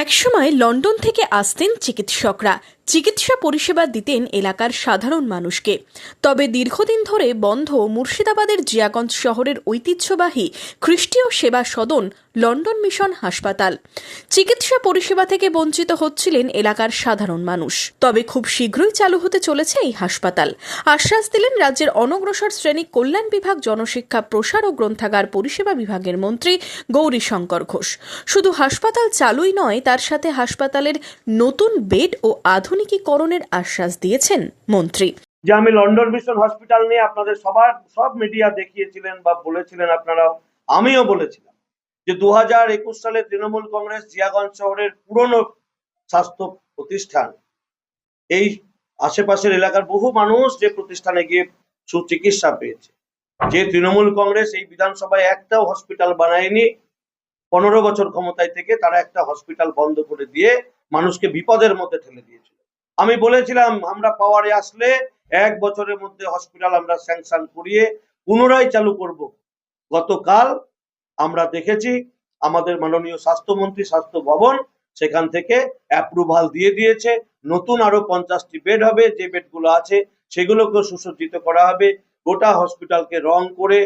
একসময় লন্ডন থেকে আসতেন চিকিৎসকরা, চিকিৎসা পরিষেবা দিতেন এলাকার সাধারণ মানুষকে। তবে দীর্ঘদিন ধরে বন্ধ মুর্শিদাবাদের জিয়াগঞ্জ শহরের ঐতিহ্যবাহী খ্রিস্টীয় সেবা সদন লন্ডন মিশন হাসপাতাল। চিকিৎসা পরিষেবা থেকে বঞ্চিত হচ্ছিলেন এলাকার সাধারণ মানুষ। তবে খুব শীঘ্রই চালু হতে চলেছে এই হাসপাতাল, আশ্বাস দিলেন রাজ্যের অনগ্রসর শ্রেণী কল্যাণ বিভাগ, জনশিক্ষা প্রসার ও গ্রন্থাগার পরিষেবা বিভাগের মন্ত্রী গৌরীশঙ্কর ঘোষ। শুধু হাসপাতাল চালুই নয়, তার সাথে হাসপাতালের নতুন বেড ও আধুনিকীকরণের আশ্বাস দিয়েছেন মন্ত্রী। যে আমি লন্ডন মিশন হসপিটাল নিয়ে আপনাদের সব মিডিয়া দেখিয়েছিলেন বা বলেছিলেন, আপনারাও, আমিও বলেছিলাম যে 2021 সালে তৃণমূল কংগ্রেস জিয়াগঞ্জ শহরের পুরনো স্বাস্থ্য প্রতিষ্ঠান, এই আশেপাশের এলাকার বহু মানুষ যে প্রতিষ্ঠানে গিয়ে সুচিকিৎসা পেয়েছে, যে তৃণমূল কংগ্রেস এই বিধানসভায় একটাও হসপিটাল বানায়নি, 15 বছর ক্ষমতায় থেকে তারা একটা হসপিটাল বন্ধ করে দিয়ে মানুষকে বিপদের মধ্যে ঠেলে দিয়েছিল। আমি বলেছিলাম আমরা পাওয়ারে আসলে 1 বছরের মধ্যে হসপিটাল আমরা স্যাংশন করিয়ে পুনরায় চালু করব। গতকাল আমরা দেখেছি আমাদের মাননীয় স্বাস্থ্যমন্ত্রী স্বাস্থ্য ভবন সেখান থেকে অ্যাপ্রুভাল দিয়ে দিয়েছে। নতুন আরো 50টি বেড হবে, যে বেডগুলো আছে সেগুলোকে সুসজ্জিত করা হবে। গোটা হসপিটালকে রং করে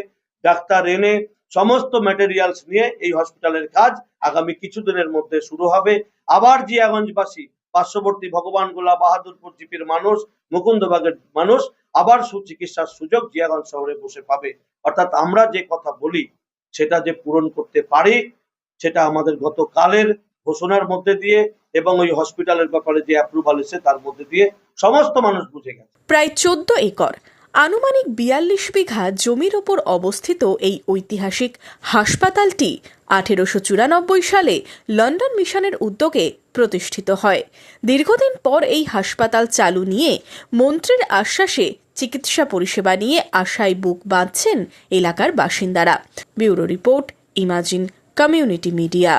ডাক্তার এনে সমস্ত ম্যাটেরিয়ালস নিয়ে এই হসপিটালের কাজ আগামী কিছুদিনের মধ্যে শুরু হবে। আবার জিয়াগঞ্জবাসী, পার্শ্ববর্তী ভগবানগোলা, বাহাদুরপুর জিপির মানুষ, মুকুন্দবাগের মানুষ আবার সুচিকিৎসার সুযোগ জিয়াগঞ্জ শহরে বসে পাবে। অর্থাৎ আমরা যে কথা বলি সেটা যে পূরণ করতে পারি, সেটা আমাদের গতকালের ঘোষণার মধ্যে দিয়ে এবং ওই হসপিটালের ব্যাপারে যে অ্যাপ্রুভাল এসেছে তার মধ্যে দিয়ে সমস্ত মানুষ বুঝে গেছে। প্রায় 14 একর আনুমানিক 42 বিঘা জমির ওপর অবস্থিত এই ঐতিহাসিক হাসপাতালটি 1894 সালে লন্ডন মিশনের উদ্যোগে প্রতিষ্ঠিত হয়। দীর্ঘদিন পর এই হাসপাতাল চালু নিয়ে মন্ত্রীর আশ্বাসে চিকিৎসা পরিষেবা নিয়ে আশায় বুক বাঁধছেন এলাকার বাসিন্দারা। Bureau report, imagine community media.